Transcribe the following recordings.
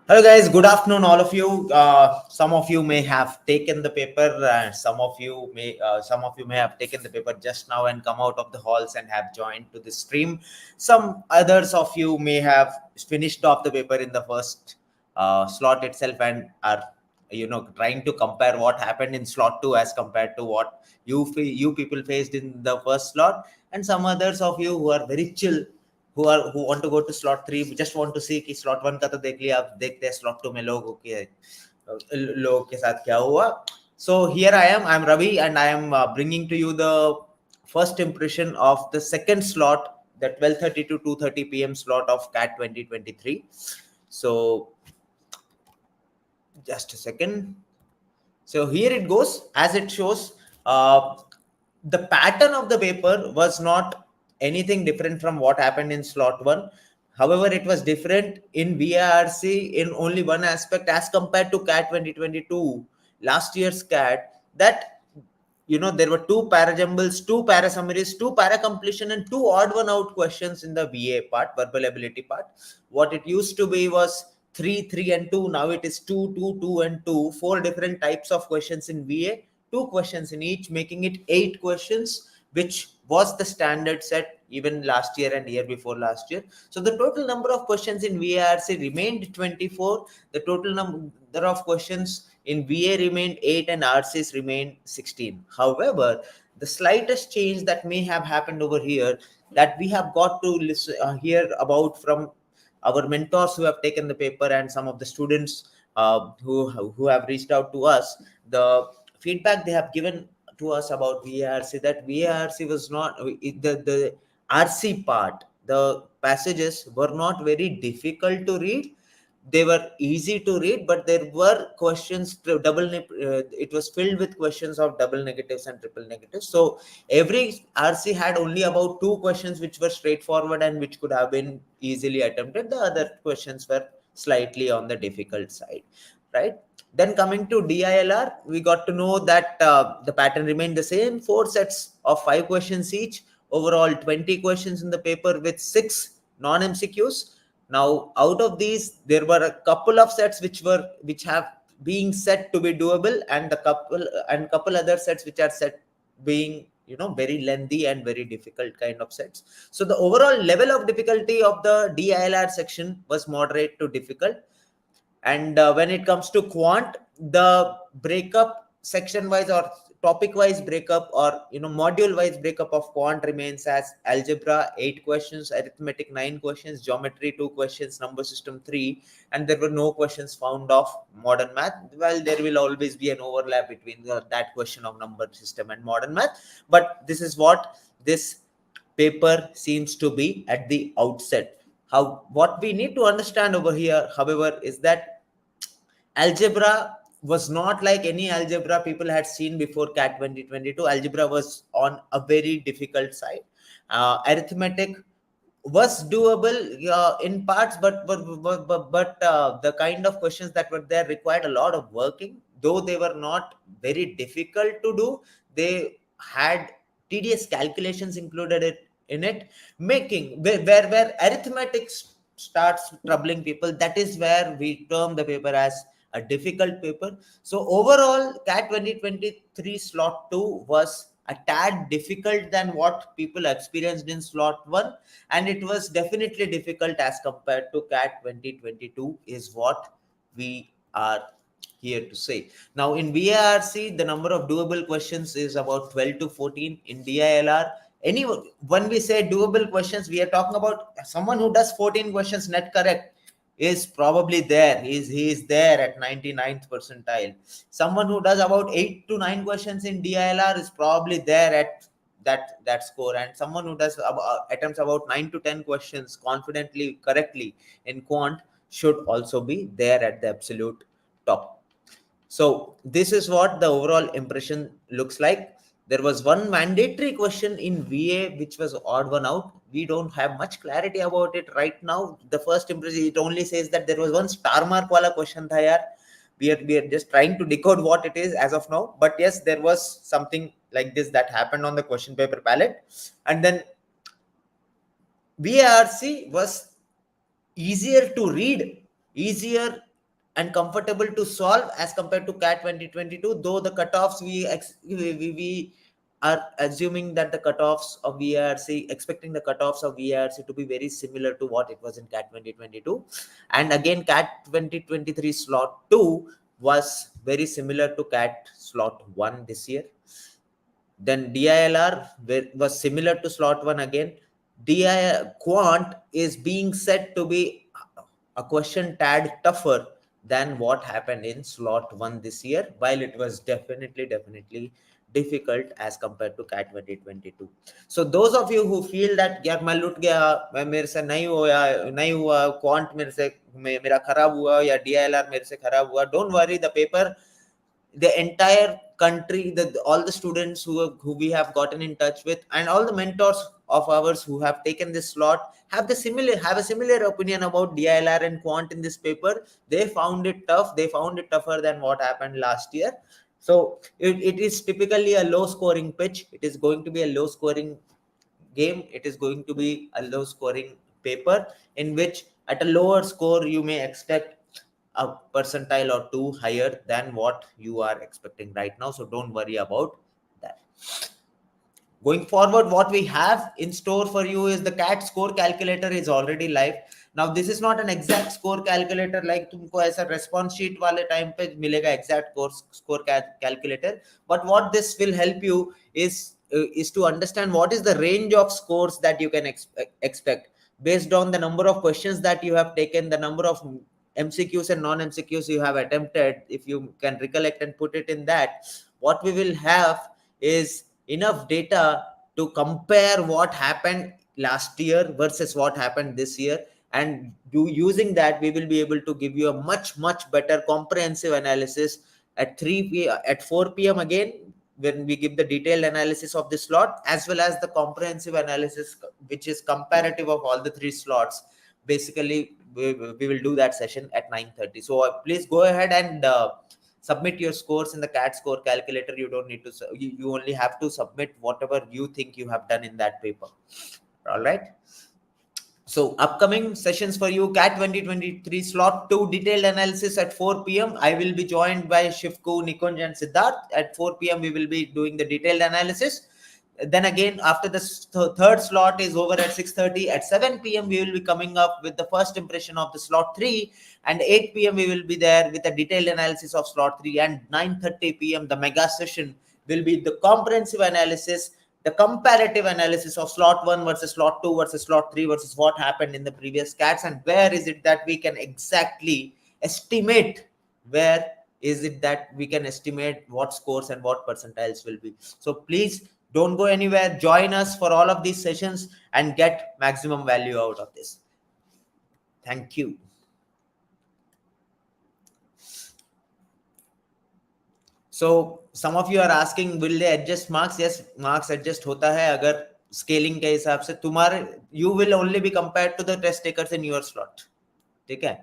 Hello guys, good afternoon all of you. Some of you may have taken the paper, some of you may have taken the paper just now and come out of the halls and have joined to the stream. Some others of you may have finished off the paper in the first slot itself and are trying to compare what happened in slot 2 as compared to what you people faced in the first slot, and some others of you who are very chill, who want to go to slot 3, just want to see कि slot 1 का तो देख लिया, अब देखते हैं slot 2 में लोगों के साथ क्या हुआ. So here I'm Ravi, and I am bringing to you the first impression of the second slot, the 12:30 to 2:30 p.m. slot of CAT 2023. So just a second. So here it goes. As it shows, the pattern of the paper was not anything different from what happened in slot 1. However, it was different in VARC in only one aspect as compared to CAT 2022, last year's CAT, that there were two parajumbles, two parasummaries, two para-completion, and two odd one out questions in the VA part, verbal ability part. What it used to be was 3, 3, and 2. Now it is 2, 2, 2, and 2. Four different types of questions in VA, two questions in each, making it 8 questions, which was the standard set even last year and year before last year. So the total number of questions in VARC remained 24. The total number of questions in VA remained 8 and RCs remained 16. However, the slightest change that may have happened over here, that we have got to hear about from our mentors who have taken the paper and some of the students who have reached out to us, the feedback they have given to us about VARC, that VARC was not the RC part. The passages were not very difficult to read. They were easy to read, but there were questions it was filled with questions of double negatives and triple negatives. So every RC had only about 2 questions which were straightforward and which could have been easily attempted. The other questions were slightly on the difficult side, right? Then coming to DILR, we got to know that the pattern remained the same. 4 sets of 5 questions each, overall 20 questions in the paper with 6 non-MCQs. Now, out of these, there were a couple of sets which have being set to be doable, and couple other sets which are set being very lengthy and very difficult kind of sets. So the overall level of difficulty of the DILR section was moderate to difficult. And when it comes to quant, the breakup section wise or topic wise breakup, or module wise breakup of quant remains as algebra 8 questions, arithmetic 9 questions, geometry 2 questions, number system 3, and there were no questions found of modern math. Well, there will always be an overlap between that question of number system and modern math, but this is what this paper seems to be at the outset. What we need to understand over here, however, is that algebra was not like any algebra people had seen before CAT 2022. Algebra was on a very difficult side. Arithmetic was doable in parts, but the kind of questions that were there required a lot of working. Though they were not very difficult to do, they had tedious calculations included in it, making where arithmetic starts troubling people. That is where we term the paper as a difficult paper. So overall, CAT 2023 slot 2 was a tad difficult than what people experienced in slot 1, and it was definitely difficult as compared to CAT 2022 is what we are here to say. Now in VARC, the number of doable questions is about 12 to 14. In DILR, when we say doable questions, we are talking about someone who does 14 questions net correct is probably there. He is there at 99th percentile. Someone who does about 8 to 9 questions in DILR is probably there at that score, and someone who does attempts about 9 to 10 questions confidently correctly in quant should also be there at the absolute top. So this is what the overall impression looks like. There was one mandatory question in VA which was odd one out. We don't have much clarity about it right now. The first impression, it only says that there was one star mark wala question tha yaar. We are just trying to decode what it is as of now. But yes, there was something like this that happened on the question paper palette. And then VARC was easier to read, easier and comfortable to solve as compared to CAT 2022, though the cutoffs we are assuming that the cutoffs of VRC, expecting the cutoffs of VRC to be very similar to what it was in CAT 2022. And again, CAT 2023 slot 2 was very similar to CAT slot 1 this year. Then DILR was similar to slot 1 again. DI quant is being said to be a question tad tougher than what happened in slot 1 this year, while it was definitely difficult as compared to CAT 2022. So those of you who feel that यार मैं लुट गया, मैं मेरे से नहीं हुआ quant मेरा खराब हुआ या DILR मेरे से खराब हुआ, don't worry, the paper, the entire country, all the students who we have gotten in touch with, and all the mentors of ours who have taken this slot have a similar opinion about DILR and quant in this paper. They found it tough. They found it tougher than what happened last year. So it is typically a low scoring pitch. It is going to be a low scoring game. It is going to be a low scoring paper in which at a lower score you may expect a percentile or two higher than what you are expecting right now. So don't worry about that. Going forward, what we have in store for you is the CAT score calculator is already live. Now, this is not an exact score calculator like तुमको ऐसा response sheet वाले time पे मिलेगा exact score calculator. But what this will help you is to understand what is the range of scores that you can expect based on the number of questions that you have taken, the number of MCQs and non-MCQs you have attempted. If you can recollect and put it in that, what we will have is enough data to compare what happened last year versus what happened this year, and using that we will be able to give you a much better comprehensive analysis at 4 p.m. again, when we give the detailed analysis of the slot as well as the comprehensive analysis which is comparative of all the 3 slots. Basically we will do that session at 9:30. So please go ahead and submit your scores in the CAT score calculator. You don't need to, you only have to submit whatever you think you have done in that paper. All right. So upcoming sessions for you: CAT 2023 slot 2 detailed analysis at 4 p.m. I will be joined by Shivku, Nikunj and Siddharth. At 4 p.m. we will be doing the detailed analysis. Then again, after the third slot is over at 6:30, at 7 p.m. we will be coming up with the first impression of the slot 3, and 8 p.m. we will be there with a detailed analysis of slot 3, and 9:30 p.m. the mega session will be the comprehensive analysis, the comparative analysis of slot 1 versus slot 2 versus slot 3 versus what happened in the previous CATs, and where is it that we can exactly estimate, where is it that we can estimate what scores and what percentiles will be. So please don't go anywhere. Join us for all of these sessions and get maximum value out of this. Thank you. So some of you are asking, will they adjust marks? Yes, marks adjust hota hai agar scaling के हिसाब से तुम्हारे, you will only be compared to the test takers in your slot. ठीक है.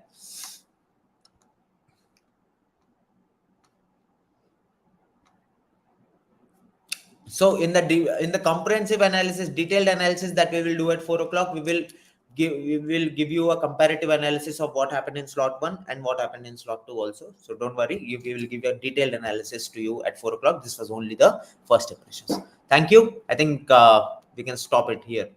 So in the comprehensive analysis, detailed analysis that we will do at 4 o'clock, we will give you a comparative analysis of what happened in slot 1 and what happened in slot 2 also. So don't worry, we will give a detailed analysis to you at 4 o'clock. This was only the first impressions. Thank you. I think we can stop it here.